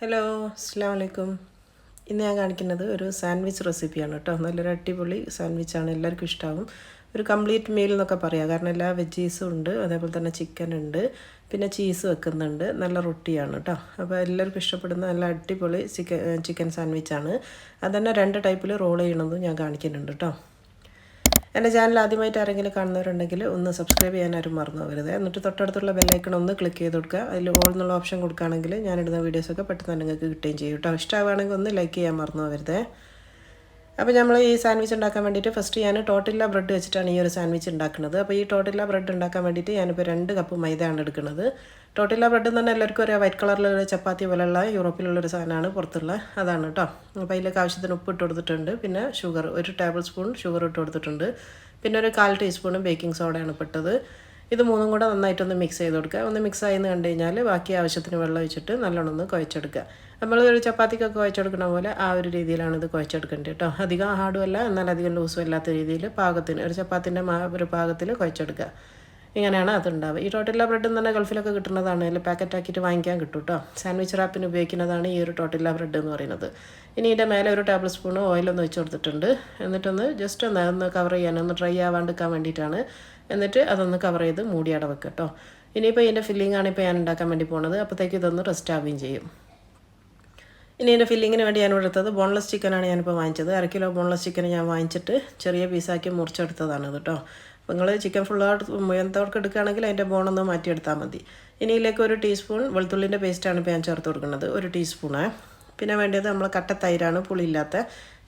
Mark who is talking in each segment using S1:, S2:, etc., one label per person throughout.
S1: Hello അസ്സലാമു അലൈക്കും. ഇന്ന് ഞാൻ കാണിക്കുന്നത് ഒരു സാൻഡ്വിച്ച് റെസിപ്പിയാണ് കേട്ടോ. നല്ലൊരു അടിപൊളി സാൻഡ്വിച്ചാണ്, എല്ലാവർക്കും ഇഷ്ടമാകും. ഒരു കംപ്ലീറ്റ് മീൽ എന്നൊക്കെ പറയാം, കാരണം എല്ലാ വെജീസും ഉണ്ട്, അതേപോലെ തന്നെ ചിക്കൻ ഉണ്ട്, പിന്നെ ചീസ് വെക്കുന്നുണ്ട്, നല്ല റൊട്ടിയാണ് കേട്ടോ. അപ്പോൾ എല്ലാവർക്കും ഇഷ്ടപ്പെടുന്ന നല്ല അടിപൊളി ചിക്കൻ സാൻഡ്വിച്ചാണ്. അതുതന്നെ 2 ടൈപ്പിൽ റോൾ ചെയ്യണമെന്നും ഞാൻ കാണിക്കുന്നുണ്ട് കേട്ടോ. എൻ്റെ ചാനൽ ആദ്യമായിട്ട് ആരെങ്കിലും കാണുന്നവരുണ്ടെങ്കിൽ ഒന്ന് സബ്സ്ക്രൈബ് ചെയ്യാൻ ആരും മറന്നു പോകരുത്. എന്നിട്ട് തൊട്ടടുത്തുള്ള ബെല്ലൈക്കൺ ഒന്ന് ക്ലിക്ക് ചെയ്ത് കൊടുക്കുക. അതിൽ ഓൾ എന്നുള്ള ഓപ്ഷൻ കൊടുക്കുകയാണെങ്കിൽ ഞാനിടുന്ന വീഡിയോസൊക്കെ പെട്ടെന്ന് തന്നെ നിങ്ങൾക്ക് കിട്ടുകയും ചെയ്യും കേട്ടോ. ഇഷ്ടമാവുകയാണെങ്കിൽ ഒന്ന് ലൈക്ക് ചെയ്യാൻ മറന്നു പോകരുത്. അപ്പോൾ നമ്മൾ ഈ സാൻഡ്വിച്ച് ഉണ്ടാക്കാൻ വേണ്ടിയിട്ട് ഫസ്റ്റ് ഞാൻ ടോട്ടില്ല ബ്രെഡ് വെച്ചിട്ടാണ് ഈ ഒരു സാൻഡ്വിച്ച് ഉണ്ടാക്കുന്നത്. അപ്പോൾ ഈ ടോട്ടില്ല ബ്രെഡ് ഉണ്ടാക്കാൻ വേണ്ടിയിട്ട് ഞാനിപ്പോൾ 2 കപ്പ് മൈദയാണ് എടുക്കുന്നത്. ടോട്ടില്ല ബ്രെഡ് എന്ന് പറഞ്ഞാൽ എല്ലാവർക്കും ഒരു വൈറ്റ് കളറിലുള്ള ചപ്പാത്തി പോലെയുള്ള യൂറോപ്പിലുള്ളൊരു സാധനമാണ്, പുറത്തുള്ള അതാണ് കേട്ടോ. അപ്പോൾ അതിലേക്ക് ആവശ്യത്തിന് ഉപ്പ് ഇട്ട് കൊടുത്തിട്ടുണ്ട്, പിന്നെ ഷുഗർ 1 ടേബിൾ സ്പൂൺ ഷുഗർ ഇട്ട് കൊടുത്തിട്ടുണ്ട്, പിന്നെ ഒരു 1/4 ടീസ്പൂൺ ബേക്കിംഗ് സോഡയാണ് ഇട്ടത്. ഇത് മൂന്നും കൂടെ നന്നായിട്ടൊന്ന് മിക്സ് ചെയ്ത് കൊടുക്കുക. ഒന്ന് മിക്സ് ആയെന്ന് കണ്ടു കഴിഞ്ഞാൽ ബാക്കി ആവശ്യത്തിന് വെള്ളം ഒഴിച്ചിട്ട് നല്ലോണം ഒന്ന് കുഴച്ചെടുക്കുക. നമ്മൾ ഒരു ചപ്പാത്തിക്കൊക്കെ കുഴച്ചെടുക്കുന്ന പോലെ ആ ഒരു രീതിയിലാണ് ഇത് കുഴച്ചെടുക്കേണ്ടത് കേട്ടോ. അധികം ഹാർഡും അല്ല, എന്നാൽ അധികം ലൂസും അല്ലാത്ത രീതിയിൽ പാകത്തിന് ഒരു ചപ്പാത്തിൻ്റെ ഒരു പാകത്തിൽ കുഴച്ചെടുക്കുക. ഇങ്ങനെയാണ് അതുണ്ടാവുക. ഈ ടോട്ടില്ല ബ്രെഡ് എന്ന് പറഞ്ഞാൽ ഗൾഫിലൊക്കെ കിട്ടുന്നതാണ്, അതിൽ പാക്കറ്റാക്കിയിട്ട് വാങ്ങിക്കാൻ കിട്ടും കേട്ടോ. സാൻഡ്വിച്ച് റാപ്പിന് ഉപയോഗിക്കുന്നതാണ് ഈ ഒരു ടോട്ടില്ല ബ്രെഡ് എന്ന് പറയുന്നത്. ഇനി ഇതിൻ്റെ മേലെ 1 ടേബിൾ സ്പൂൺ ഓയിലൊന്ന് ഒഴിച്ച് കൊടുത്തിട്ടുണ്ട്. എന്നിട്ടൊന്ന് ജസ്റ്റ് ഒന്ന് കവർ ചെയ്യാൻ, ഒന്ന് ഡ്രൈ ആവാണ്ടിരിക്കാൻ വേണ്ടിയിട്ടാണ്. എന്നിട്ട് അതൊന്ന് കവർ ചെയ്ത് മൂടി അട വെക്കുക കേട്ടോ. ഇനിയിപ്പോൾ ഇതിൻ്റെ ഫില്ലിങ്ങാണ് ഇപ്പോൾ ഞാൻ ഉണ്ടാക്കാൻ വേണ്ടി പോകുന്നത്. അപ്പോഴത്തേക്ക് ഇതൊന്ന് റെസ്റ്റ് ആവുകയും ചെയ്യും. ഇനി ഇതിൻ്റെ ഫില്ലിങ്ങിന് വേണ്ടി ഞാൻ എടുത്തത് ബോൺലെസ് ചിക്കനാണ് ഞാനിപ്പോൾ വാങ്ങിച്ചത്. 1/2 കിലോ ബോൺലെസ് ചിക്കൻ ഞാൻ വാങ്ങിച്ചിട്ട് ചെറിയ പീസാക്കി മുറിച്ചെടുത്തതാണ് ഇത് കേട്ടോ. അപ്പോൾ നിങ്ങൾ ചിക്കൻ ഫുള്ളായിട്ട് മുയന്തോർക്ക് എടുക്കുകയാണെങ്കിൽ അതിൻ്റെ ബോണൊന്ന് മാറ്റിയെടുത്താൽ മതി. ഇനി ഇതിലേക്ക് 1 ടീസ്പൂൺ വെളുത്തുള്ളിൻ്റെ പേസ്റ്റാണ് ഇപ്പോൾ ഞാൻ ചേർത്ത് കൊടുക്കുന്നത്, 1 ടീസ്പൂണ്. പിന്നെ വേണ്ടത് നമ്മൾ കട്ട തൈരാണ്,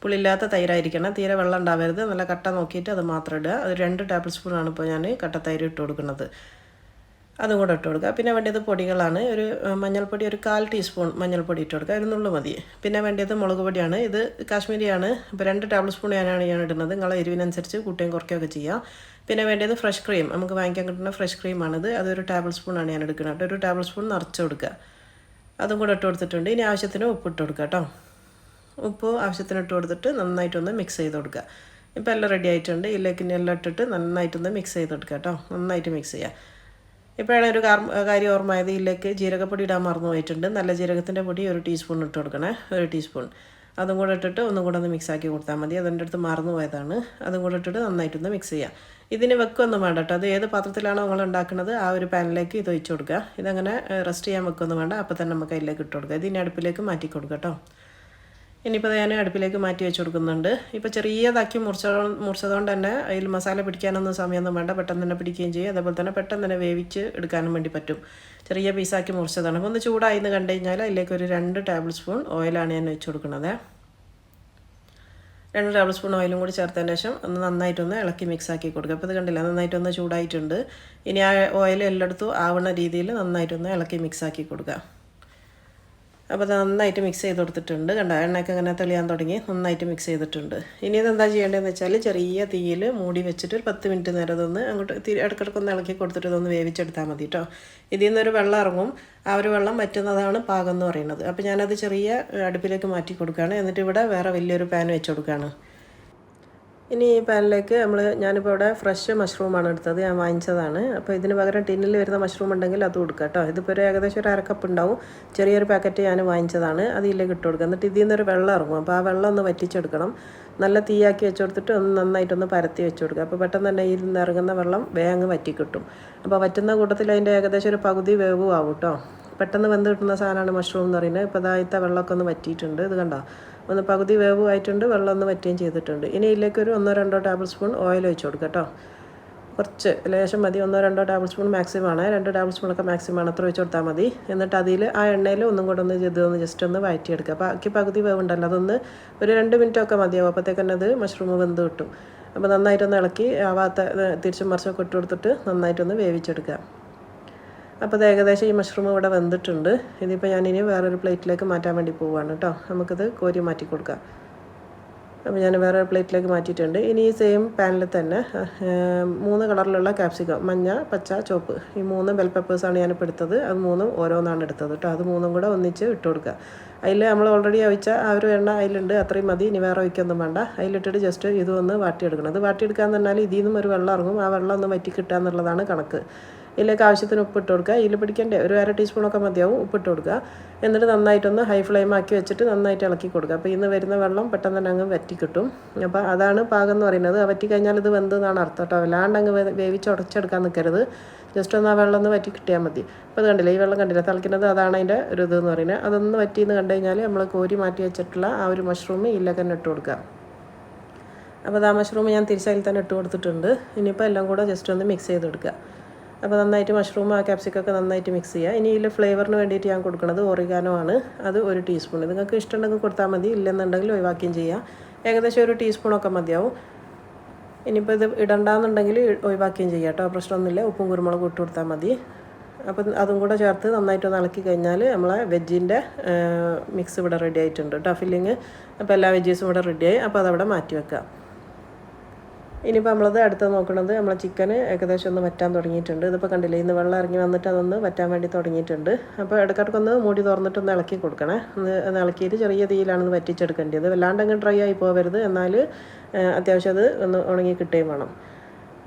S1: പുളിയില്ലാത്ത തൈരായിരിക്കണം. തീരെ വെള്ളം ഉണ്ടാവരുത്, നല്ല കട്ട നോക്കിയിട്ട് അത് മാത്രം ഇടുക. അത് 2 ടേബിൾ സ്പൂണാണ് ഇപ്പോൾ ഞാൻ കട്ട തൈര് ഇട്ട് കൊടുക്കുന്നത്, അതും കൂടെ ഇട്ട് കൊടുക്കുക. പിന്നെ വേണ്ടത് പൊടികളാണ്. ഒരു മഞ്ഞൾപ്പൊടി 1/4 ടീസ്പൂൺ മഞ്ഞൾപ്പൊടി ഇട്ട് കൊടുക്കുക, 1 നുള്ളു മതി. പിന്നെ വേണ്ടത് മുളക് പൊടിയാണ്, ഇത് കാശ്മീരിയാണ്. ഇപ്പോൾ 2 ടേബിൾ സ്പൂൺ ഞാൻ ഇടുന്നത്, നിങ്ങളെ എരിവിനനുസരിച്ച് കൂട്ടുകയും കുറയ്ക്കുകയൊക്കെ ചെയ്യാം. പിന്നെ വേണ്ടത് ഫ്രഷ് ക്രീം, നമുക്ക് വാങ്ങിക്കാൻ കിട്ടുന്ന ഫ്രഷ് ക്രീമാണിത്. അത് 1 ടേബിൾ സ്പൂണാണ് ഞാൻ എടുക്കുന്നത്. 1 ടേബിൾ സ്പൂൺ നിറച്ച് കൊടുക്കുക, അതും കൂടെ ഇട്ട് കൊടുത്തിട്ടുണ്ട്. ഇനി ആവശ്യത്തിന് ഉപ്പ് ഇട്ട് കൊടുക്കുക കേട്ടോ. ഉപ്പ് ആവശ്യത്തിന് ഇട്ട് കൊടുത്തിട്ട് നന്നായിട്ടൊന്ന് മിക്സ് ചെയ്ത് കൊടുക്കുക. ഇപ്പോൾ എല്ലാം റെഡി ആയിട്ടുണ്ട്. ഇതിലേക്ക് ഇനി എല്ലാം ഇട്ടിട്ട് നന്നായിട്ടൊന്ന് മിക്സ് ചെയ്ത് കൊടുക്കുക കേട്ടോ. നന്നായിട്ട് മിക്സ് ചെയ്യുക. ഇപ്പോഴാണ് ഒരു കാര്യം ഓർമ്മയായത്, ഇതിലേക്ക് ജീരകപ്പൊടി ഇടാൻ മറന്നു പോയിട്ടുണ്ട്. നല്ല ജീരകത്തിൻ്റെ പൊടി 1 ടീസ്പൂൺ ഇട്ട് കൊടുക്കണേ, 1 ടീസ്പൂൺ. അതും കൂടെ ഇട്ടിട്ട് ഒന്നും കൂടെ ഒന്ന് മിക്സാക്കി കൊടുത്താൽ മതി. അതെൻ്റെ അടുത്ത് മറന്നു പോയതാണ്. അതും കൂടെ ഇട്ടിട്ട് നന്നായിട്ടൊന്ന് മിക്സ് ചെയ്യുക. ഇതിന് വെക്കൊന്നും വേണ്ട കേട്ടോ. അത് ഏത് പാത്രത്തിലാണോ നിങ്ങൾ ഉണ്ടാക്കുന്നത് ആ ഒരു പാനിലേക്ക് ഇത് ഒഴിച്ച് കൊടുക്കുക. ഇതങ്ങനെ റെസ്റ്റ് ചെയ്യാൻ വെക്കൊന്നും വേണ്ട, അപ്പോൾ തന്നെ നമുക്ക് അതിലേക്ക് ഇട്ട് കൊടുക്കുക. ഇതിന് അടുപ്പിലേക്ക് മാറ്റി കൊടുക്കുക കേട്ടോ. ഇനിയിപ്പോൾ ഞാൻ അടുപ്പിലേക്ക് മാറ്റി വെച്ച് കൊടുക്കുന്നുണ്ട്. ഇപ്പോൾ ചെറിയതാക്കി മുറിച്ചതുകൊണ്ട് തന്നെ അതിൽ മസാല പിടിക്കാനൊന്നും സമയമൊന്നും വേണ്ട, പെട്ടെന്ന് തന്നെ പിടിക്കുകയും ചെയ്യും. അതേപോലെ തന്നെ പെട്ടെന്ന് തന്നെ വേവിച്ച് എടുക്കാനും വേണ്ടി പറ്റും. ചെറിയ പീസാക്കി മുറിച്ചതാണ്. അപ്പോൾ ഒന്ന് ചൂടായി എന്ന് കണ്ടു കഴിഞ്ഞാൽ അതിലേക്ക് 2 ടേബിൾ സ്പൂൺ ഓയിലാണ് ഞാൻ വെച്ച് കൊടുക്കുന്നത്. 2 ടേബിൾ സ്പൂൺ ഓയിലും കൂടി ചേർത്തതിന് ശേഷം ഒന്ന് നന്നായിട്ടൊന്ന് ഇളക്കി മിക്സാക്കി കൊടുക്കുക. അപ്പോൾ ഇത് കണ്ടില്ല, നന്നായിട്ടൊന്ന് ചൂടായിട്ടുണ്ട്. ഇനി ആ ഓയിൽ എല്ലായിടത്തും ആവുന്ന രീതിയിൽ നന്നായിട്ടൊന്ന് ഇളക്കി മിക്സാക്കി കൊടുക്കുക. അപ്പോൾ അത് നന്നായിട്ട് മിക്സ് ചെയ്ത് കൊടുത്തിട്ടുണ്ട്. കണ്ടോ, എണ്ണയൊക്കെ ഇങ്ങനെ തെളിയാൻ തുടങ്ങി, നന്നായിട്ട് മിക്സ് ചെയ്തിട്ടുണ്ട്. ഇനി ഇതെന്താ ചെയ്യേണ്ടതെന്ന് വെച്ചാൽ ചെറിയ തീയിൽ മൂടി വെച്ചിട്ട് 10 മിനിറ്റ് നേരം ഇതൊന്ന് അങ്ങോട്ട് ഇടയ്ക്കിടയ്ക്കൊന്ന് ഇളക്കി കൊടുത്തിട്ട് ഇതൊന്ന് വേവിച്ചെടുത്താൽ മതി കേട്ടോ. ഇതിൽ നിന്നൊരു വെള്ളം ഇറങ്ങും, ആ ഒരു വെള്ളം വറ്റുന്നതാണ് പാകം എന്ന് പറയുന്നത്. അപ്പോൾ ഞാനത് ചെറിയ അടുപ്പിലേക്ക് മാറ്റി കൊടുക്കുകയാണ്. എന്നിട്ട് ഇവിടെ വേറെ വലിയൊരു പാൻ വെച്ച് കൊടുക്കുകയാണ്. ഇനി ഈ പാനിലേക്ക് ഞാനിപ്പോൾ ഇവിടെ ഫ്രഷ് മഷ്റൂമാണ് എടുത്തത്, ഞാൻ വാങ്ങിച്ചതാണ്. അപ്പോൾ ഇതിന് പകരം ടിന്നിൽ വരുന്ന മഷ്റൂം ഉണ്ടെങ്കിൽ അത് കൊടുക്കുക കേട്ടോ. ഇതിപ്പോൾ ഏകദേശം 1/2 കപ്പ് ഉണ്ടാവും. ചെറിയൊരു പാക്കറ്റ് ഞാൻ വാങ്ങിച്ചതാണ്, അത് ഇതിലേക്ക് ഇട്ട് കൊടുക്കുക. എന്നിട്ട് ഇതിൽ നിന്നൊരു വെള്ളം ഇറങ്ങും, അപ്പോൾ ആ വെള്ളം ഒന്ന് വറ്റിച്ചെടുക്കണം. നല്ല തീയാക്കി വെച്ച് കൊടുത്തിട്ട് ഒന്ന് നന്നായിട്ടൊന്ന് പരത്തി വെച്ച് കൊടുക്കുക. അപ്പോൾ പെട്ടെന്ന് തന്നെ ഇതിൽ നിന്ന് ഇറങ്ങുന്ന വെള്ളം വേഗം വറ്റി കിട്ടും. അപ്പോൾ വറ്റുന്ന കൂട്ടത്തിൽ അതിൻ്റെ ഏകദേശം ഒരു പകുതി വേവും ആവും കേട്ടോ. പെട്ടെന്ന് വെന്ത് കിട്ടുന്ന സാധനമാണ് മഷ്റൂം എന്ന് പറയുന്നത്. ഇപ്പോൾ അതായത്തെ വെള്ളമൊക്കെ ഒന്ന് വറ്റിയിട്ടുണ്ട്, ഇത് കണ്ടോ, ഒന്ന് പകുതി വേവ് ആയിട്ടുണ്ട്, വെള്ളം ഒന്ന് വറ്റുകയും ചെയ്തിട്ടുണ്ട്. ഇനി ഇതിലേക്കൊരു 1-2 ടേബിൾ സ്പൂൺ ഓയിൽ ഒഴിച്ച് കൊടുക്കുക കേട്ടോ. കുറച്ച് ലേശം മതി, 1-2 ടേബിൾ സ്പൂൺ മാക്സിമമാണ്, 2 ടേബിൾ സ്പൂണൊക്കെ മാക്സിമമാണ്, അത്ര ഒഴിച്ച് കൊടുത്താൽ മതി. എന്നിട്ട് അതിൽ ആ എണ്ണയിൽ ഒന്നും കൂടെ ഒന്ന് ജസ്റ്റ് ഒന്ന് വഴറ്റിയെടുക്കുക. ബാക്കി പകുതി വേവുണ്ടല്ലോ, അതൊന്ന് ഒരു 2 മിനിറ്റൊക്കെ മതിയാവും. അപ്പോഴത്തേക്ക് തന്നെ അത് മഷ്റൂം വെന്ത് കിട്ടും. അപ്പോൾ നന്നായിട്ടൊന്ന് ഇളക്കി ആവാത്ത തിരിച്ചും മറിച്ചൊക്കെ ഇട്ട് കൊടുത്തിട്ട് നന്നായിട്ടൊന്ന് വേവിച്ചെടുക്കുക. അപ്പോൾ അത് ഏകദേശം ഈ മഷ്റൂം ഇവിടെ വെന്തിട്ടുണ്ട്. ഇതിപ്പോൾ ഞാനിനി വേറൊരു പ്ലേറ്റിലേക്ക് മാറ്റാൻ വേണ്ടി പോവുകയാണ് കേട്ടോ. നമുക്കിത് കോരി മാറ്റി കൊടുക്കാം. അപ്പോൾ ഞാൻ വേറൊരു പ്ലേറ്റിലേക്ക് മാറ്റിയിട്ടുണ്ട്. ഇനി ഈ സെയിം പാനിൽ തന്നെ 3 കളറിലുള്ള ക്യാപ്സിക്കം, മഞ്ഞ, പച്ച, ചുവപ്പ്, ഈ 3 ബെൽ പെപ്പേഴ്സാണ് ഞാനിപ്പോൾ എടുത്തത്. അത് 3 ഓരോന്നാണ് എടുത്തത് കേട്ടോ. അത് 3 കൂടെ ഒന്നിച്ച് ഇട്ട് കൊടുക്കുക. അതിൽ നമ്മൾ ഓൾറെഡി ഒഴിച്ച ആ ഒരു എണ്ണ അതിലുണ്ട്, അത്രയും മതി. ഇനി വേറെ ഒഴിക്കൊന്നും വേണ്ട. അതിലിട്ടിട്ട് ജസ്റ്റ് ഇതൊന്ന് വാട്ടിയെടുക്കണം. അത് വാട്ടിയെടുക്കാന്ന് പറഞ്ഞാൽ ഇതിൽ നിന്നും ഒരു വെള്ളം ഇറങ്ങും, ആ വെള്ളം ഒന്ന് വറ്റി കിട്ടുക എന്നുള്ളതാണ് കണക്ക്. ഇതിലേക്ക് ആവശ്യത്തിന് ഉപ്പിട്ട് കൊടുക്കുക. ഇതിൽ പിടിക്കേണ്ട ഒരു 1/2 ടീസ്പൂണൊക്കെ മതിയാവും ഉപ്പിട്ട് കൊടുക്കുക. എന്നിട്ട് നന്നായിട്ടൊന്ന് ഹൈ ഫ്ലെയിം ആക്കി വെച്ചിട്ട് നന്നായിട്ട് ഇളക്കി കൊടുക്കുക. അപ്പോൾ ഇന്ന് വരുന്ന വെള്ളം പെട്ടെന്ന് തന്നെ അങ്ങ് വറ്റി കിട്ടും. അപ്പോൾ അതാണ് പാകം എന്ന് പറയുന്നത്. വറ്റി കഴിഞ്ഞാൽ ഇത് വെന്തെന്നാണ് അർത്ഥം കേട്ടോ. വല്ലാണ്ട് അങ്ങ് വേവിച്ച് ഉടച്ചെടുക്കാൻ നിൽക്കരുത്. ജസ്റ്റ് ഒന്ന് ആ വെള്ളം ഒന്ന് വറ്റി കിട്ടിയാൽ മതി. അപ്പോൾ അത് കണ്ടില്ല, ഈ വെള്ളം കണ്ടില്ല തിളയ്ക്കുന്നത്, അതാണ് അതിൻ്റെ ഒരു ഇതെന്ന് പറയുന്നത്. അതൊന്ന് വറ്റിയെന്ന് കണ്ടു കഴിഞ്ഞാൽ നമ്മൾ കോരി മാറ്റി വെച്ചിട്ടുള്ള ആ ഒരു മഷ്റൂം ഇതിലേക്ക് തന്നെ ഇട്ട് കൊടുക്കുക. അപ്പോൾ ആ മഷ്റൂം ഞാൻ തിരിച്ചതിൽ തന്നെ ഇട്ട് കൊടുത്തിട്ടുണ്ട്. ഇനിയിപ്പോൾ എല്ലാം കൂടെ ജസ്റ്റ് ഒന്ന് മിക്സ് ചെയ്ത് കൊടുക്കുക. അപ്പോൾ നന്നായിട്ട് മഷ്റൂം ആ ക്യാപ്സിക്കൊക്കെ നന്നായിട്ട് മിക്സ് ചെയ്യുക. ഇനി ഇതിൽ ഫ്ലേവറിന് വേണ്ടിയിട്ട് ഞാൻ കൊടുക്കുന്നത് ഒറിഗാനോ ആണ്. അത് 1 ടീസ്പൂൺ. നിങ്ങൾക്ക് ഇഷ്ടമുണ്ടെങ്കിൽ കൊടുത്താൽ മതി, ഇല്ലെന്നുണ്ടെങ്കിൽ ഒഴിവാക്കുകയും ചെയ്യാം. ഏകദേശം 1 ടീസ്പൂണൊക്കെ മതിയാവും. ഇനിയിപ്പോൾ ഇത് ഇടണ്ടെന്നുണ്ടെങ്കിൽ ഒഴിവാക്കുകയും ചെയ്യാം കേട്ടോ, പ്രശ്നമൊന്നുമില്ല. ഉപ്പും കുരുമുളകും ഇട്ട് കൊടുത്താൽ മതി. അപ്പോൾ അതും കൂടെ ചേർത്ത് നന്നായിട്ടൊന്ന് ഇളക്കി കഴിഞ്ഞാൽ നമ്മളെ വെജിൻ്റെ മിക്സ് ഇവിടെ റെഡി ആയിട്ടുണ്ട് കേട്ടോ, ഫില്ലിങ്. അപ്പോൾ എല്ലാ വെജീസും ഇവിടെ റെഡിയായി. അപ്പോൾ അതവിടെ മാറ്റി വെക്കുക. ഇനിയിപ്പോൾ നമ്മളത് അടുത്ത് നോക്കുന്നത് നമ്മളെ ചിക്കൻ ഏകദേശം ഒന്ന് വറ്റാൻ തുടങ്ങിയിട്ടുണ്ട്. ഇതിപ്പോൾ കണ്ടില്ലേ, ഇന്ന് വെള്ളം ഇറങ്ങി വന്നിട്ട് അതൊന്ന് വറ്റാൻ വേണ്ടി തുടങ്ങിയിട്ടുണ്ട്. അപ്പോൾ ഇടയ്ക്കിടയ്ക്കൊന്ന് മൂടി തുറന്നിട്ടൊന്ന് ഇളക്കി കൊടുക്കണേ. ഒന്ന് ഇളക്കിയിട്ട് ചെറിയ തീയിലാണെന്ന് വറ്റിച്ചെടുക്കേണ്ടത്. വല്ലാണ്ട് അങ്ങ് ഡ്രൈ ആയി പോകരുത്, എന്നാൽ അത്യാവശ്യം അത് ഒന്ന് ഉണങ്ങി കിട്ടുകയും വേണം.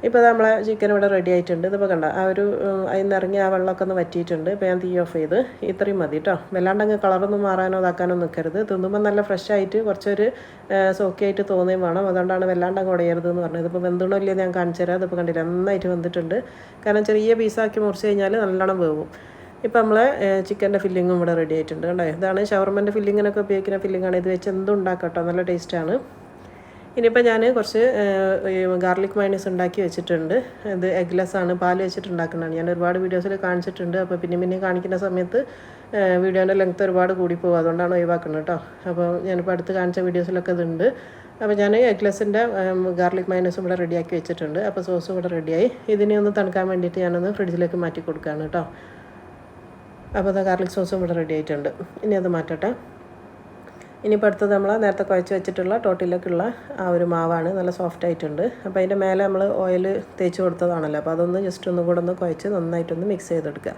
S1: ഇപ്പോൾ നമ്മളെ ചിക്കൻ ഇവിടെ റെഡി ആയിട്ടുണ്ട്. ഇതിപ്പോൾ കണ്ട ആ ഒരു അതിൽ നിന്ന് ഇറങ്ങി ആ വെള്ളമൊക്കെ ഒന്ന് വറ്റിയിട്ടുണ്ട്. ഇപ്പോൾ ഞാൻ തീ ഓഫ് ചെയ്ത് ഇത്രയും മതി കേട്ടോ. വല്ലാണ്ട് അങ്ങ് കളറൊന്നും മാറാനോ ഇതാക്കാനോ നിൽക്കരുത്. തിന്നുമ്പോൾ നല്ല ഫ്രഷ് ആയിട്ട് കുറച്ചൊരു സോക്കി ആയിട്ട് തോന്നുകയും വേണം. അതുകൊണ്ടാണ് വല്ലാണ്ട് അങ്ങ് ഉടയരുത് എന്ന് പറഞ്ഞത്. ഇതിപ്പോൾ വെന്തണോ ഇല്ലയോ ഞാൻ കാണിച്ചു തരാം. അതിപ്പോൾ കണ്ടില്ല, നന്നായിട്ട് വെന്തിട്ടുണ്ട്. കാരണം ചെറിയ പീസാക്കി മുറിച്ച് കഴിഞ്ഞാൽ നല്ലോണം വേവും. ഇപ്പോൾ നമ്മളെ ചിക്കൻ്റെ ഫില്ലിങ്ങും ഇവിടെ റെഡി ആയിട്ടുണ്ട്. കണ്ടോ, ഇതാണ് ഷവർമൻ്റെ ഫില്ലിങ്ങിനൊക്കെ ഉപയോഗിക്കുന്ന ഫില്ലിങ്ങാണ്. ഇത് വെച്ച് എന്തും ഉണ്ടാക്കാം കേട്ടോ, നല്ല ടേസ്റ്റാണ്. ഇനിയിപ്പോൾ ഞാൻ കുറച്ച് ഗാർലിക് മയോണൈസ് ഉണ്ടാക്കി വെച്ചിട്ടുണ്ട്. ഇത് എഗ്ലെസ് ആണ്, പാൽ വെച്ചിട്ട് ഉണ്ടാക്കുന്നതാണ്. ഞാൻ ഒരുപാട് വീഡിയോസിൽ കാണിച്ചിട്ടുണ്ട്. അപ്പോൾ പിന്നെ കാണിക്കുന്ന സമയത്ത് വീഡിയോൻ്റെ ലെങ്ത്ത് ഒരുപാട് കൂടിപ്പോകും, അതുകൊണ്ടാണ് ഒഴിവാക്കുന്നത് കേട്ടോ. അപ്പോൾ ഞാനിപ്പോൾ അടുത്ത് കാണിച്ച വീഡിയോസിലൊക്കെ ഇതുണ്ട്. അപ്പോൾ ഞാൻ എഗ്ലെസിൻ്റെ ഗാർലിക് മയോണൈസും ഇവിടെ റെഡിയാക്കി വെച്ചിട്ടുണ്ട്. അപ്പോൾ സോസും ഇവിടെ റെഡിയായി. ഇതിനെ ഒന്ന് തണുക്കാൻ വേണ്ടിയിട്ട് ഞാനൊന്ന് ഫ്രിഡ്ജിലേക്ക് മാറ്റി കൊടുക്കുകയാണ് കേട്ടോ. അപ്പോൾ അത് ഗാർലിക് സോസും ഇവിടെ റെഡി ആയിട്ടുണ്ട്. ഇനി അത് മാറ്റട്ടെ. ഇനിയിപ്പോൾ അടുത്തത് നമ്മൾ നേരത്തെ കുഴച്ച് വെച്ചിട്ടുള്ള ടോട്ടിലേക്കുള്ള ആ ഒരു മാവാണ്. നല്ല സോഫ്റ്റ് ആയിട്ടുണ്ട്. അപ്പോൾ അതിൻ്റെ മേലെ നമ്മൾ ഓയിൽ തേച്ച് കൊടുത്തതാണല്ലോ. അപ്പോൾ അതൊന്ന് ജസ്റ്റ് ഒന്നും കൂടെ ഒന്ന് കുഴച്ച് നന്നായിട്ടൊന്ന് മിക്സ് ചെയ്തെടുക്കുക.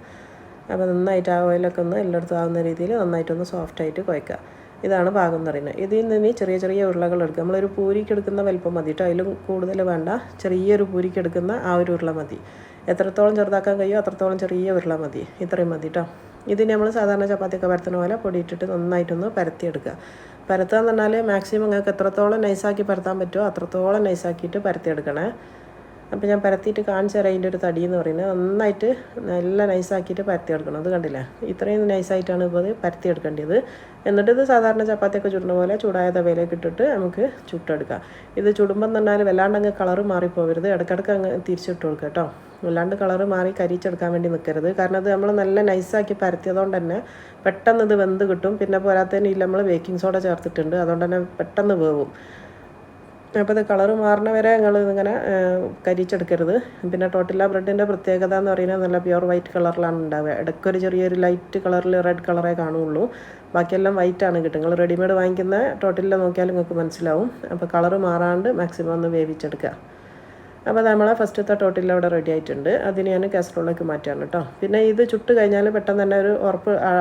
S1: അപ്പോൾ നന്നായിട്ട് ആ ഓയിലൊക്കെ ഒന്ന് എല്ലായിടത്തും ആവുന്ന രീതിയിൽ നന്നായിട്ടൊന്ന് സോഫ്റ്റായിട്ട് കുഴക്കുക. ഇതാണ് പാകം എന്ന് പറയുന്നത്. ഇതിൽ നിന്ന് ചെറിയ ചെറിയ ഉരുളകൾ എടുക്കുക. നമ്മളൊരു പൂരിക്ക് എടുക്കുന്ന വലിപ്പം മതി കേട്ടോ, അതിലും കൂടുതൽ വേണ്ട. ചെറിയൊരു പൂരിക്ക് എടുക്കുന്ന ആ ഒരു ഉരുള മതി. എത്രത്തോളം ചെറുതാക്കാൻ കഴിയുമോ അത്രത്തോളം ചെറിയ ഉരുള മതി. ഇത്രയും മതി കേട്ടോ. ഇതിന് നമ്മൾ സാധാരണ ചപ്പാത്തിയൊക്കെ പരത്തുന്ന പോലെ പൊടിയിട്ടിട്ട് നന്നായിട്ടൊന്ന് പരത്തിയെടുക്കുക. പരത്തുക എന്ന് പറഞ്ഞാൽ മാക്സിമം നിങ്ങൾക്ക് എത്രത്തോളം നൈസാക്കി പരത്താൻ പറ്റുമോ അത്രത്തോളം നൈസാക്കിയിട്ട് പരത്തിയെടുക്കണേ. അപ്പോൾ ഞാൻ പരത്തിയിട്ട് കാണിച്ചു തരാം. അതിൻ്റെ ഒരു തടി എന്ന് പറയുന്നത് നന്നായിട്ട് നല്ല നൈസാക്കിയിട്ട് പരത്തിയെടുക്കണം. അത് കണ്ടില്ലേ, ഇത്രയും നൈസായിട്ടാണ് ഇപ്പോൾ ഇത് പരത്തിയെടുക്കേണ്ടത്. എന്നിട്ട് ഇത് സാധാരണ ചപ്പാത്തിയൊക്കെ ചുടുന്ന പോലെ ചൂടായ തവയിലേക്ക് ഇട്ടിട്ട് നമുക്ക് ചുട്ടെടുക്കാം. ഇത് ചുടുമ്പം എന്ന് പറഞ്ഞാൽ വല്ലാണ്ട് അങ്ങ് കളറ് മാറിപ്പോകരുത്. ഇടയ്ക്കിടയ്ക്ക് അങ്ങ് തിരിച്ചിട്ട് കൊടുക്കുക കേട്ടോ. വല്ലാണ്ട് കളറ് മാറി കരിച്ചെടുക്കാൻ വേണ്ടി നിൽക്കരുത്. കാരണം അത് നമ്മൾ നല്ല നൈസാക്കി പരത്തിയതുകൊണ്ട് തന്നെ പെട്ടെന്ന് ഇത് വെന്ത് കിട്ടും. പിന്നെ പോരാത്തതിന് ഇല്ല നമ്മൾ ബേക്കിംഗ് സോഡ ചേർത്തിട്ടുണ്ട്, അതുകൊണ്ട് തന്നെ പെട്ടെന്ന് വേവും. അപ്പോൾ ഇത് കളറ് മാറണ വരെ നിങ്ങൾ ഇങ്ങനെ കരിച്ചെടുക്കരുത്. പിന്നെ ടോട്ടില്ല ബ്രെഡിൻ്റെ പ്രത്യേകത എന്ന് പറയുന്നത് നല്ല പ്യുവർ വൈറ്റ് കളറിലാണ് ഉണ്ടാവുക. ഇടയ്ക്കൊരു ചെറിയൊരു ലൈറ്റ് കളറിൽ റെഡ് കളറേ കാണുകയുള്ളൂ. ബാക്കിയെല്ലാം വൈറ്റാണ് കിട്ടുക. നിങ്ങൾ റെഡിമെയ്ഡ് വാങ്ങിക്കുന്ന ടോട്ടില്ല നോക്കിയാൽ നിങ്ങൾക്ക് മനസ്സിലാവും. അപ്പോൾ കളറ് മാറാണ്ട് മാക്സിമം ഒന്ന് വേവിച്ചെടുക്കുക. അപ്പോൾ നമ്മളെ ഫസ്റ്റത്തെ ടോട്ടില്ല ഇവിടെ റെഡി ആയിട്ടുണ്ട്. അതിന് ഞാൻ കാസറോളിലേക്ക് മാറ്റുകയാണ് കേട്ടോ. പിന്നെ ഇത് ചുട്ട് കഴിഞ്ഞാൽ പെട്ടെന്ന് തന്നെ ഒരു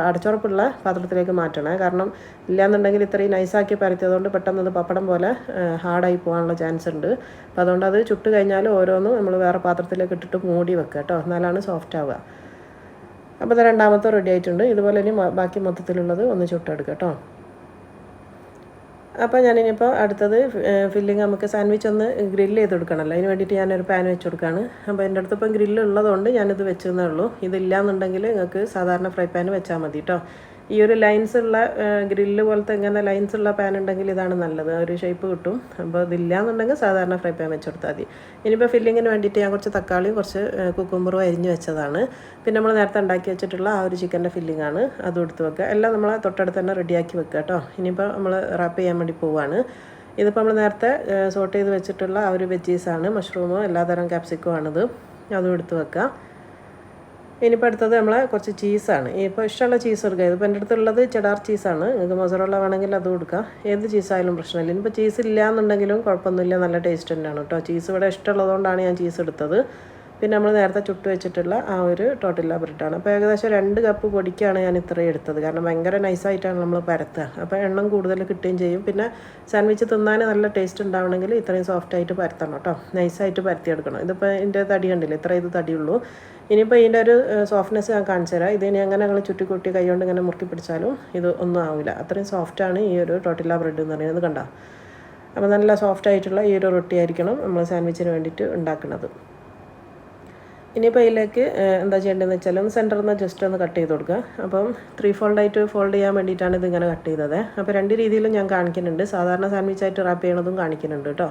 S1: അടച്ചുറപ്പുള്ള പാത്രത്തിലേക്ക് മാറ്റണേ. കാരണം ഇല്ലയെന്നുണ്ടെങ്കിൽ ഇത്രയും നൈസാക്കി പരത്തിയതുകൊണ്ട് പെട്ടെന്ന് ഇത് പപ്പടം പോലെ ഹാർഡായി പോകാനുള്ള ചാൻസ് ഉണ്ട്. അപ്പോൾ അതുകൊണ്ട് അത് ചുട്ട് കഴിഞ്ഞാൽ ഓരോന്നും നമ്മൾ വേറെ പാത്രത്തിലേക്ക് ഇട്ടിട്ട് മൂടി വെക്കുക കേട്ടോ, എന്നാലാണ് സോഫ്റ്റ് ആവുക. അപ്പോൾ ഇത് രണ്ടാമത്തെ റെഡി ആയിട്ടുണ്ട്. ഇതുപോലെ ഇനി ബാക്കി മൊത്തത്തിലുള്ളത് ഒന്ന് ചുട്ടെടുക്കുക കേട്ടോ. അപ്പോൾ ഞാനിനിപ്പോൾ അടുത്തത് ഫില്ലിങ് നമുക്ക് സാൻഡ്വിച്ച് ഒന്ന് ഗ്രില്ല് ചെയ്ത് കൊടുക്കണമല്ലോ. അതിന് വേണ്ടിയിട്ട് ഞാനൊരു പാൻ വെച്ച് കൊടുക്കുകയാണ്. അപ്പോൾ എൻ്റെ അടുത്ത് ഇപ്പം ഗ്രില്ല് ഉള്ളതുകൊണ്ട് ഞാനിത് വെച്ചെന്നേ ഉള്ളൂ. ഇതില്ലാന്നുണ്ടെങ്കിൽ നിങ്ങൾക്ക് സാധാരണ ഫ്രൈ പാൻ വെച്ചാൽ മതി കേട്ടോ. ഈ ഒരു ലൈൻസ് ഉള്ള ഗ്രില്ല് പോലത്തെ ഇങ്ങനെ ലൈൻസ് ഉള്ള പാൻ ഉണ്ടെങ്കിൽ ഇതാണ് നല്ലത്, ഒരു ഷേപ്പ് കിട്ടും. അപ്പോൾ ഇതില്ലാന്നുണ്ടെങ്കിൽ സാധാരണ ഫ്രൈ പാൻ വെച്ച് കൊടുത്താൽ മതി. ഇനിയിപ്പോൾ ഫില്ലിങ്ങിന് വേണ്ടിയിട്ട് ഞാൻ കുറച്ച് തക്കാളിയും കുറച്ച് കുക്കുംബറും അരിഞ്ഞ് വെച്ചതാണ്. പിന്നെ നമ്മൾ നേരത്തെ ഉണ്ടാക്കി വെച്ചിട്ടുള്ള ആ ഒരു ചിക്കൻ്റെ ഫില്ലിങ്ങാണ്, അതും എടുത്ത് വെക്കുക. എല്ലാം നമ്മൾ തൊട്ടടുത്ത് തന്നെ റെഡിയാക്കി വെക്കുക കേട്ടോ. ഇനിയിപ്പോൾ നമ്മൾ റാപ്പ് ചെയ്യാൻ വേണ്ടി പോവുകയാണ്. ഇതിപ്പോൾ നമ്മൾ നേരത്തെ സോട്ട് ചെയ്ത് വെച്ചിട്ടുള്ള ആ ഒരു വെജീസാണ്, മഷ്റൂമും എല്ലാതരം ക്യാപ്സിക്കും ആണിത്, അതും എടുത്ത് വെക്കുക. ഇനിയിപ്പോൾ അടുത്തത് നമ്മളെ കുറച്ച് ചീസാണ്. ഇപ്പോൾ ഇഷ്ടമുള്ള ചീസ് എടുക്കുക. ഇതിപ്പോൾ എൻ്റെ അടുത്തുള്ളത് ചെഡാർ ചീസാണ്. നിങ്ങൾക്ക് മൊസറോള വേണമെങ്കിൽ അത് കൊടുക്കുക. ഏത് ചീസായാലും പ്രശ്നമില്ല. ഇനിയിപ്പോൾ ചീസ് ഇല്ല എന്നുണ്ടെങ്കിലും കുഴപ്പമൊന്നുമില്ല, നല്ല ടേസ്റ്റ് തന്നെയാണ് കേട്ടോ. ചീസ് ഇവിടെ ഇഷ്ടമുള്ളതുകൊണ്ടാണ് ഞാൻ ചീസ് എടുത്തത്. പിന്നെ നമ്മൾ നേരത്തെ ചുട്ട് വെച്ചിട്ടുള്ള ആ ഒരു ടോർട്ടില്ല ബ്രെഡാണ്. അപ്പോൾ ഏകദേശം 2 കപ്പ് പൊടിക്കാണ് ഞാൻ ഇത്രയും എടുത്തത്. കാരണം ഭയങ്കര നൈസായിട്ടാണ് നമ്മൾ പരത്തുക. അപ്പോൾ എണ്ണം കൂടുതൽ കിട്ടുകയും ചെയ്യും. പിന്നെ സാൻഡ്വിച്ച് തിന്നാൻ നല്ല ടേസ്റ്റ് ഉണ്ടാവണമെങ്കിൽ ഇത്രയും സോഫ്റ്റായിട്ട് പരത്തണം കേട്ടോ. നൈസായിട്ട് പരത്തിയെടുക്കണം. ഇതിപ്പോൾ ഇതിൻ്റെ തടി കണ്ടില്ലേ, ഇത്ര ഇത് തടിയുള്ളൂ. ഇനിയിപ്പോൾ ഇതിൻ്റെ ഒരു സോഫ്റ്റ്നെസ് ഞാൻ കാണിച്ചു തരാം. ഇതിനി അങ്ങനെ ഞങ്ങൾ ചുറ്റിക്കുട്ടി കൈ കൊണ്ട് ഇങ്ങനെ മുറുക്കി പിടിച്ചാലും ഇത് ഒന്നും ആവില്ല. അത്രയും സോഫ്റ്റാണ് ഈ ഒരു ടോർട്ടില്ല ബ്രെഡ് എന്ന് പറയുന്നത്. കണ്ടോ? അപ്പോൾ നല്ല സോഫ്റ്റായിട്ടുള്ള ഈ ഒരു റൊട്ടി ആയിരിക്കണം നമ്മൾ സാൻഡ്വിച്ചിന് വേണ്ടിയിട്ട് ഉണ്ടാക്കുന്നത്. ഇനിയിപ്പോൾ ഇതിലേക്ക് എന്താ ചെയ്യേണ്ടതെന്ന് വെച്ചാൽ ഒന്ന് സെൻറ്ററിൽ നിന്ന് ജസ്റ്റ് ഒന്ന് കട്ട് ചെയ്ത് കൊടുക്കുക. അപ്പം 3 ഫോൾഡായിട്ട് ഫോൾഡ് ചെയ്യാൻ വേണ്ടിയിട്ടാണ് ഇതിങ്ങനെ കട്ട് ചെയ്തത്. അപ്പോൾ 2 രീതിയിലും ഞാൻ കാണിക്കുന്നുണ്ട്. സാധാരണ സാൻഡ്വിച്ചായിട്ട് റാപ്പ് ചെയ്യണതും കാണിക്കുന്നുണ്ട് കേട്ടോ.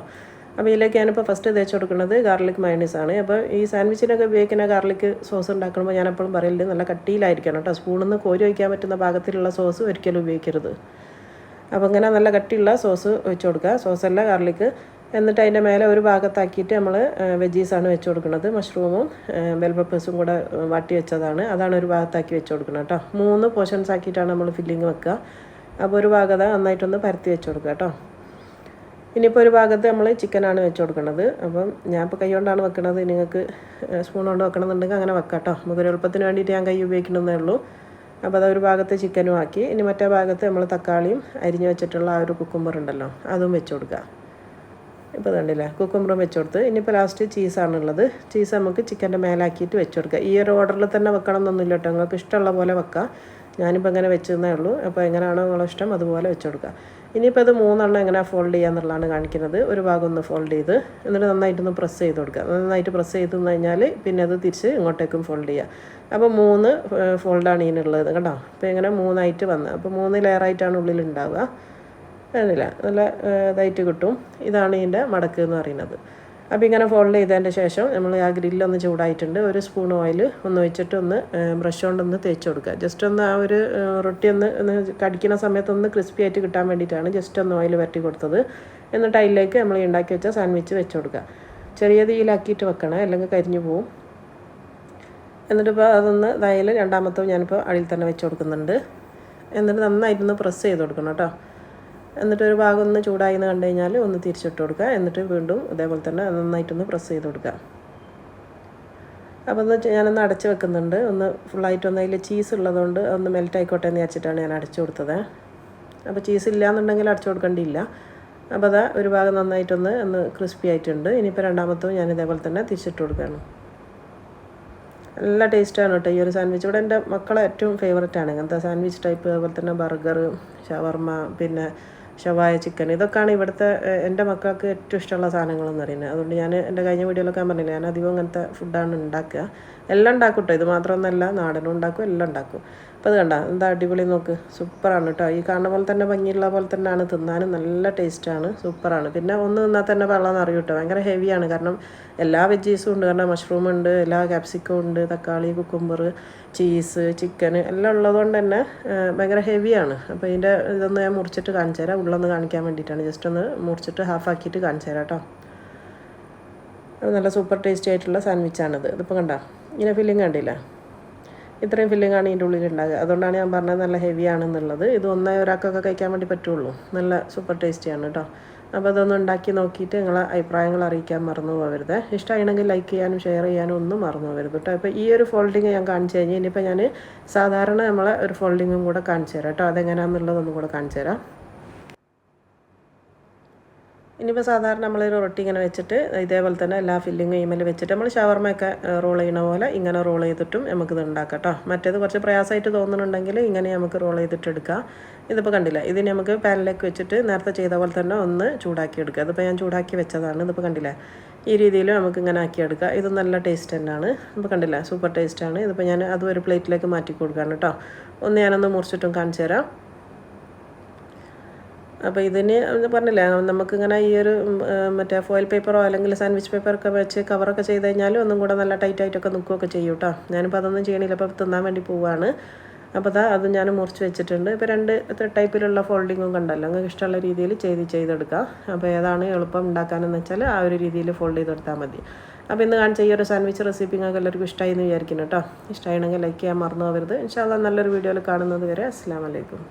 S1: അപ്പോൾ ഇതിലേക്ക് ഞാനിപ്പോൾ ഫസ്റ്റ് തേച്ച് കൊടുക്കുന്നത് ഗാർലിക് മയണീസാണ്. അപ്പോൾ ഈ സാൻഡ്വിച്ചിനൊക്കെ ഉപയോഗിക്കുന്ന ഗാർലിക് സോസ് ഉണ്ടാക്കുമ്പോൾ ഞാൻ എപ്പോഴും പറയലുണ്ട് നല്ല കട്ടിയിലായിരിക്കണം കേട്ടോ. സ്പൂണിൽ നിന്ന് കോരി വയ്ക്കാൻ പറ്റുന്ന പാകത്തിലുള്ള സോസ് ഒരിക്കലും ഉപയോഗിക്കരുത്. അപ്പോൾ ഇങ്ങനെ നല്ല കട്ടിയുള്ള സോസ് വെച്ച് കൊടുക്കുക. സോസല്ല ഗാർലിക്. എന്നിട്ട് അതിൻ്റെ മേലെ ഒരു ഭാഗത്താക്കിയിട്ട് നമ്മൾ വെജീസാണ് വെച്ച് കൊടുക്കുന്നത്. മഷ്റൂമും ബെൽ പെപ്പേഴ്സും കൂടെ വാട്ടി വെച്ചതാണ്. അതാണ് ഒരു ഭാഗത്താക്കി വെച്ച് കൊടുക്കുന്നത് കേട്ടോ. 3 പോർഷൻസ് ആക്കിയിട്ടാണ് നമ്മൾ ഫില്ലിങ് വെക്കുക. അപ്പോൾ ഒരു ഭാഗത നന്നായിട്ടൊന്ന് പരത്തി വെച്ച് കൊടുക്കുക കേട്ടോ. ഇനിയിപ്പോൾ ഒരു ഭാഗത്ത് നമ്മൾ ചിക്കനാണ് വെച്ച് കൊടുക്കുന്നത്. അപ്പം ഞാൻ ഇപ്പോൾ കൈ കൊണ്ടാണ് വെക്കുന്നത്. നിങ്ങൾക്ക് സ്പൂൺ കൊണ്ട് വെക്കണമെന്നുണ്ടെങ്കിൽ അങ്ങനെ വെക്കാം കേട്ടോ. നമുക്കൊരു എളുപ്പത്തിന് വേണ്ടിയിട്ട് ഞാൻ കൈ ഉപയോഗിക്കണമെന്നേ ഉള്ളൂ. അപ്പോൾ അതൊരു ഭാഗത്ത് ചിക്കനും ആക്കി. ഇനി മറ്റേ ഭാഗത്ത് നമ്മൾ തക്കാളിയും അരിഞ്ഞ് വെച്ചിട്ടുള്ള ആ ഒരു കുക്കുംബർ ഉണ്ടല്ലോ, അതും വെച്ച് കൊടുക്കുക. ഇപ്പോൾ കണ്ടില്ലേ, കുക്കുംബറും വെച്ച് കൊടുത്ത്. ഇനിയിപ്പോൾ ലാസ്റ്റ് ചീസാണുള്ളത്. ചീസ് നമുക്ക് ചിക്കൻ്റെ മേലാക്കിയിട്ട് വെച്ച് കൊടുക്കുക. ഈ ഒരു ഓർഡറിൽ തന്നെ വെക്കണം എന്നൊന്നുമില്ല കേട്ടോ. നിങ്ങൾക്ക് ഇഷ്ടമുള്ള പോലെ വെക്കാം. ഞാനിപ്പോൾ ഇങ്ങനെ വെച്ചെന്നേ ഉള്ളൂ. അപ്പോൾ എങ്ങനെയാണോ നിങ്ങളെ ഇഷ്ടം അതുപോലെ വെച്ച് കൊടുക്കുക. ഇനിയിപ്പോൾ ഇത് 3 എങ്ങനെ ഫോൾഡ് ചെയ്യുക എന്നുള്ളതാണ് കാണിക്കുന്നത്. ഒരു ഭാഗം ഒന്ന് ഫോൾഡ് ചെയ്ത് എന്നിട്ട് നന്നായിട്ടൊന്ന് പ്രസ് ചെയ്ത് കൊടുക്കുക. നന്നായിട്ട് പ്രസ് ചെയ്ത് കഴിഞ്ഞാൽ പിന്നെ അത് തിരിച്ച് ഇങ്ങോട്ടേക്കും ഫോൾഡ് ചെയ്യുക. അപ്പോൾ 3 ഫോൾഡാണ് ഇതിനുള്ളത് കേട്ടോ. അപ്പോൾ ഇങ്ങനെ 3 വന്ന്, അപ്പോൾ 3 ലെയറായിട്ടാണ് ഉള്ളിൽ ഉണ്ടാവുക. അതില്ല നല്ല ഇതായിട്ട് കിട്ടും. ഇതാണ് ഇതിൻ്റെ മടക്ക് എന്ന് പറയുന്നത്. അപ്പോൾ ഇങ്ങനെ ഫോൾഡ് ചെയ്തതിൻ്റെ ശേഷം നമ്മൾ ആ ഗ്രില്ലൊന്ന് ചൂടായിട്ടുണ്ട്. ഒരു സ്പൂൺ ഓയിൽ ഒന്ന് വെച്ചിട്ട് ഒന്ന് ബ്രഷ് കൊണ്ടൊന്ന് തേച്ച് കൊടുക്കുക. ജസ്റ്റ് ഒന്ന് ആ ഒരു റൊട്ടി ഒന്ന് കടിക്കുന്ന സമയത്തൊന്ന് ക്രിസ്പി ആയിട്ട് കിട്ടാൻ വേണ്ടിയിട്ടാണ് ജസ്റ്റ് ഒന്ന് ഓയിൽ വരട്ടി കൊടുത്തത്. എന്നിട്ട് അതിലേക്ക് നമ്മൾ ഉണ്ടാക്കി വെച്ച സാൻഡ്വിച്ച് വെച്ച് കൊടുക്കുക. ചെറിയ തീയിലാക്കിയിട്ട് വെക്കണം, അല്ലെങ്കിൽ കരിഞ്ഞു പോവും. എന്നിട്ടിപ്പോൾ അതൊന്ന് ഇതായാൽ രണ്ടാമത്തെ ഞാനിപ്പോൾ അടിയിൽ തന്നെ വെച്ച് കൊടുക്കുന്നുണ്ട്. എന്നിട്ട് നന്നായിട്ടൊന്ന് പ്രസ് ചെയ്ത് കൊടുക്കണം കേട്ടോ. എന്നിട്ട് ഒരു ഭാഗം ഒന്ന് ചൂടായി എന്ന് കണ്ടു കഴിഞ്ഞാൽ ഒന്ന് തിരിച്ചിട്ട് കൊടുക്കുക. എന്നിട്ട് വീണ്ടും ഇതേപോലെ തന്നെ നന്നായിട്ടൊന്ന് പ്രസ് ചെയ്ത് കൊടുക്കുക. അപ്പോൾ ഒന്ന് ഞാനൊന്ന് അടച്ച് വെക്കുന്നുണ്ട്. ഒന്ന് ഫുള്ളായിട്ടൊന്ന് അതിൽ ചീസ് ഉള്ളതുകൊണ്ട് ഒന്ന് മെൽറ്റ് ആയിക്കോട്ടെ എന്ന് വിചാരിച്ചിട്ടാണ് ഞാൻ അടച്ചു കൊടുത്തത്. അപ്പോൾ ചീസ് ഇല്ലയെന്നുണ്ടെങ്കിൽ അടച്ചു കൊടുക്കേണ്ടിയില്ല. അപ്പോൾ അതാ ഒരു ഭാഗം നന്നായിട്ടൊന്ന് ക്രിസ്പി ആയിട്ടുണ്ട്. ഇനിയിപ്പോൾ രണ്ടാമത്തും ഞാൻ ഇതേപോലെ തന്നെ തിരിച്ചിട്ട് കൊടുക്കുകയാണ്. നല്ല ടേസ്റ്റാണ് കേട്ടോ ഈ ഒരു സാൻഡ്വിച്ച്. ഇവിടെ എൻ്റെ മക്കളെ ഏറ്റവും ഫേവററ്റാണ് ഇങ്ങനത്തെ സാൻഡ്വിച്ച് ടൈപ്പ്. അതുപോലെ തന്നെ ബർഗർ, ഷവർമ, പിന്നെ ഷവായ ചിക്കൻ, ഇതൊക്കെയാണ് ഇവിടുത്തെ എൻ്റെ മക്കൾക്ക് ഏറ്റവും ഇഷ്ടമുള്ള സാധനങ്ങളെന്ന് പറയുന്നത്. അതുകൊണ്ട് ഞാൻ എൻ്റെ കഴിഞ്ഞ വീഡിയോയിലൊക്കെ ഞാൻ പറഞ്ഞില്ല, ഞാൻ അധികം ഇങ്ങനത്തെ ഫുഡാണ് ഉണ്ടാക്കുക. എല്ലാം ഉണ്ടാക്കും കേട്ടോ. ഇത് മാത്രമൊന്നുമല്ല, നാടനും ഉണ്ടാക്കും, എല്ലാം ഉണ്ടാക്കും. അപ്പോൾ അത് കണ്ട എന്താ അടിപൊളി നോക്ക്, സൂപ്പറാണ് കേട്ടോ. ഈ കാണുന്ന പോലെ തന്നെ ഭംഗിയുള്ള പോലെ തന്നെയാണ്, തിന്നാനും നല്ല ടേസ്റ്റാണ്, സൂപ്പറാണ്. പിന്നെ ഒന്ന് തിന്നാൽ തന്നെ വെള്ളം നിറയും കേട്ടോ. ഭയങ്കര ഹെവിയാണ്, കാരണം എല്ലാ വെജീസും ഉണ്ട്. കാരണം മഷ്റൂം ഉണ്ട്, എല്ലാ ക്യാപ്സിക്കം ഉണ്ട്, തക്കാളി, കുക്കുംബർ, ചീസ്, ചിക്കൻ എല്ലാം ഉള്ളതുകൊണ്ട് തന്നെ ഭയങ്കര ഹെവിയാണ്. അപ്പോൾ ഇതിൻ്റെ ഇതൊന്ന് ഞാൻ മുറിച്ചിട്ട് കാണിച്ചു തരാം. ഉള്ളൊന്ന് കാണിക്കാൻ വേണ്ടിയിട്ടാണ്. ജസ്റ്റ് ഒന്ന് മുറിച്ചിട്ട് ഹാഫാക്കിയിട്ട് കാണിച്ചു തരാം കേട്ടോ. നല്ല സൂപ്പർ ടേസ്റ്റി ആയിട്ടുള്ള സാൻഡ്വിച്ചാണിത്. ഇതിപ്പോൾ കണ്ടോ, ഇങ്ങനെ ഫില്ലിങ് കണ്ടില്ല, ഇത്രയും ഫില്ലിങ്ങാണ് ഇതിൻ്റെ ഉള്ളിൽ ഉണ്ടാകുക. അതുകൊണ്ടാണ് ഞാൻ പറഞ്ഞത് നല്ല ഹെവി ആണെന്നുള്ളത്. ഇത് ഒരാൾക്കൊക്കെ കഴിക്കാൻ വേണ്ടി പറ്റുള്ളൂ. നല്ല സൂപ്പർ ടേസ്റ്റിയാണ് കേട്ടോ. അപ്പോൾ അതൊന്ന് ഉണ്ടാക്കി നോക്കിയിട്ട് നിങ്ങളെ അഭിപ്രായങ്ങൾ അറിയിക്കാൻ മറന്നു പോകരുത്. ഇഷ്ടമാണെങ്കിൽ ലൈക്ക് ചെയ്യാനും ഷെയർ ചെയ്യാനും ഒന്നും മറന്നു പോകരുത് കേട്ടോ. അപ്പോൾ ഈ ഒരു ഫോൾഡിങ് ഞാൻ കാണിച്ചു കഴിഞ്ഞാൽ ഇനിയിപ്പോൾ ഞാൻ സാധാരണ നമ്മളെ ഒരു ഫോൾഡിങ്ങും കൂടെ കാണിച്ചു തരാം കേട്ടോ. അതെങ്ങനെയാണെന്നുള്ളതൊന്നും കൂടെ കാണിച്ചു തരാം. ഇനിയിപ്പോൾ സാധാരണ നമ്മളൊരു റൊട്ടി ഇങ്ങനെ വെച്ചിട്ട് ഇതേപോലെ തന്നെ എല്ലാ ഫില്ലിങ്ങും ഈമേൽ വെച്ചിട്ട് നമ്മൾ ഷവർമയൊക്കെ റോൾ ചെയ്യണ പോലെ ഇങ്ങനെ റോൾ ചെയ്തിട്ടും നമുക്കിത് ഉണ്ടാക്കാം കേട്ടോ. മറ്റേത് കുറച്ച് പ്രയാസമായിട്ട് തോന്നുന്നുണ്ടെങ്കിൽ ഇങ്ങനെ നമുക്ക് റോൾ ചെയ്തിട്ട് എടുക്കാം. ഇതിപ്പോൾ കണ്ടില്ല, ഇതിന് നമുക്ക് പാനിലേക്ക് വെച്ചിട്ട് നേരത്തെ ചെയ്ത പോലെ തന്നെ ഒന്ന് ചൂടാക്കി എടുക്കുക. അതിപ്പോൾ ഞാൻ ചൂടാക്കി വെച്ചതാണ്. ഇതിപ്പോൾ കണ്ടില്ലേ, ഈ രീതിയിൽ നമുക്ക് ഇങ്ങനെ ആക്കിയെടുക്കുക. ഇത് നല്ല ടേസ്റ്റ് തന്നെയാണ്. ഇപ്പോൾ കണ്ടില്ല, സൂപ്പർ ടേസ്റ്റാണ്. ഇതിപ്പോൾ ഞാൻ അതും ഒരു പ്ലേറ്റിലേക്ക് മാറ്റി കൊടുക്കുകയാണ് കേട്ടോ. ഒന്ന് ഞാനൊന്ന് മുറിച്ചിട്ടും കാണിച്ചു തരാം. അപ്പോൾ ഇതിന് പറഞ്ഞില്ലേ, നമുക്കിങ്ങനെ ഈ ഒരു മറ്റേ ഫോയിൽ പേപ്പറോ അല്ലെങ്കിൽ സാൻഡ്വിച്ച് പേപ്പറൊക്കെ വെച്ച് കവറൊക്കെ ചെയ്ത് കഴിഞ്ഞാൽ ഒന്നും കൂടെ നല്ല ടൈറ്റായിട്ടൊക്കെ നിൽക്കുകയൊക്കെ ചെയ്യും കേട്ടോ. ഞാനിപ്പോൾ അതൊന്നും ചെയ്യണില്ല, അപ്പോൾ തിന്നാൻ വേണ്ടി പോവുകയാണ്. അപ്പോൾ അത് ഞാൻ മുറിച്ച് വെച്ചിട്ടുണ്ട്. ഇപ്പോൾ 2 ടൈപ്പിലുള്ള ഫോൾഡിങ്ങും കണ്ടല്ലോ, നിങ്ങൾക്ക് ഇഷ്ടമുള്ള രീതിയിൽ ചെയ്തെടുക്കാം. അപ്പോൾ ഏതാണ് എളുപ്പം ഉണ്ടാക്കാനെന്ന് വെച്ചാൽ ആ ഒരു രീതിയിൽ ഫോൾഡ് ചെയ്തെടുത്താൽ മതി. അപ്പോൾ ഇന്ന് കാണിച്ച ഈ ഒരു സാൻഡ്വിച്ച് റെസിപ്പി നിങ്ങൾക്ക് എല്ലാവർക്കും ഇഷ്ടമായി എന്ന് വിചാരിക്കുന്നു കേട്ടോ. ഇഷ്ടമാണെങ്കിൽ ലൈക്ക് ചെയ്യാൻ മറന്നു പോകരുത്. ഇൻഷാ അല്ലാഹ് നല്ലൊരു വീഡിയോയിൽ കാണുന്നത് വരെ അസ്സലാമു അലൈക്കും.